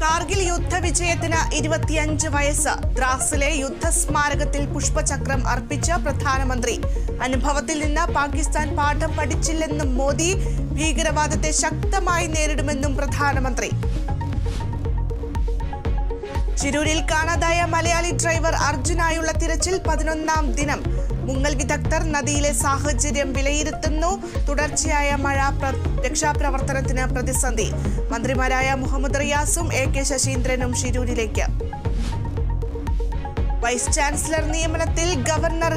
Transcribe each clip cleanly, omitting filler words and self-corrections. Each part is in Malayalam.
കാർഗിൽ യുദ്ധവിജയത്തിന് 25 വയസ്സ്. ദ്രാസിലെ യുദ്ധസ്മാരകത്തിൽ പുഷ്പചക്രം അർപ്പിച്ച പ്രധാനമന്ത്രി. അനുഭവത്തിൽ നിന്ന് പാകിസ്ഥാൻ പാഠം പഠിച്ചില്ലെന്നും മോദി. ഭീകരവാദത്തെ ശക്തമായി നേരിടുമെന്നും പ്രധാനമന്ത്രി. ചിരൂരിൽ കാണാതായ മലയാളി ഡ്രൈവർ അർജുനായുള്ള തിരച്ചിൽ 11ാം ദിനം. മുങ്ങൽ വിദഗ്ധർ നദിയിലെ സാഹചര്യം വിലയിരുത്തുന്നു. തുടർച്ചയായ മഴ രക്ഷാപ്രവർത്തനത്തിന് പ്രതിസന്ധി. മന്ത്രിമാരായ മുഹമ്മദ് റിയാസും AK ശശീന്ദ്രനും ശിരൂരിലേക്ക്. വൈസ് ചാൻസലർ നിയമനത്തിൽ ഗവർണർ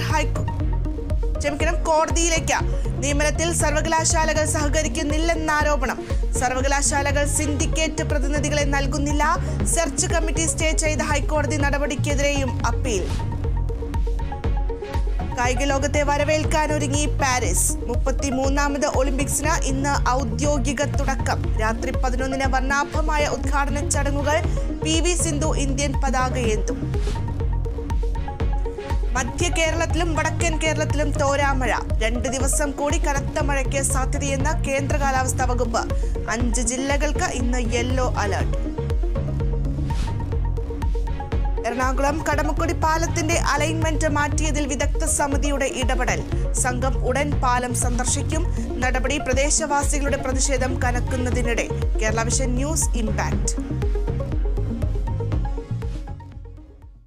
കോടതിയിലേക്ക്. നിയമനത്തിൽ സർവകലാശാലകൾ സഹകരിക്കുന്നില്ലെന്നാരോപണം. സർവകലാശാലകൾ സിൻഡിക്കേറ്റ് പ്രതിനിധികളെ നൽകുന്നില്ല. സെർച്ച് കമ്മിറ്റി സ്റ്റേ ചെയ്ത ഹൈക്കോടതി നടപടിക്കെതിരെയും അപ്പീൽ. കായിക ലോകത്തെ വരവേൽക്കാനൊരുങ്ങി പാരീസ്. 33ാമത് ഒളിമ്പിക്സിന് ഇന്ന് ഔദ്യോഗിക തുടക്കം. രാത്രി 11-ന് വർണ്ണാഭമായ ഉദ്ഘാടന ചടങ്ങുകൾ. PV സിന്ധു ഇന്ത്യൻ പതാകയേന്തും. മധ്യ കേരളത്തിലും വടക്കൻ കേരളത്തിലും തോരാമഴ. 2 ദിവസം കൂടി കനത്ത മഴയ്ക്ക് സാധ്യതയെന്ന് കേന്ദ്ര കാലാവസ്ഥാ വകുപ്പ്. 5 ജില്ലകൾക്ക് ഇന്ന് യെല്ലോ അലർട്ട്. എറണാകുളം കടമക്കുടി പാലത്തിന്റെ അലൈൻമെന്റ് മാറ്റിയതിൽ വിദഗ്ധ സമിതിയുടെ ഇടപെടൽ. സംഘം ഉടൻ പാലം സന്ദർശിക്കും. നടപടി പ്രദേശവാസികളുടെ പ്രതിഷേധം കനക്കുന്നതിനിടെ. Kerala vision news impact.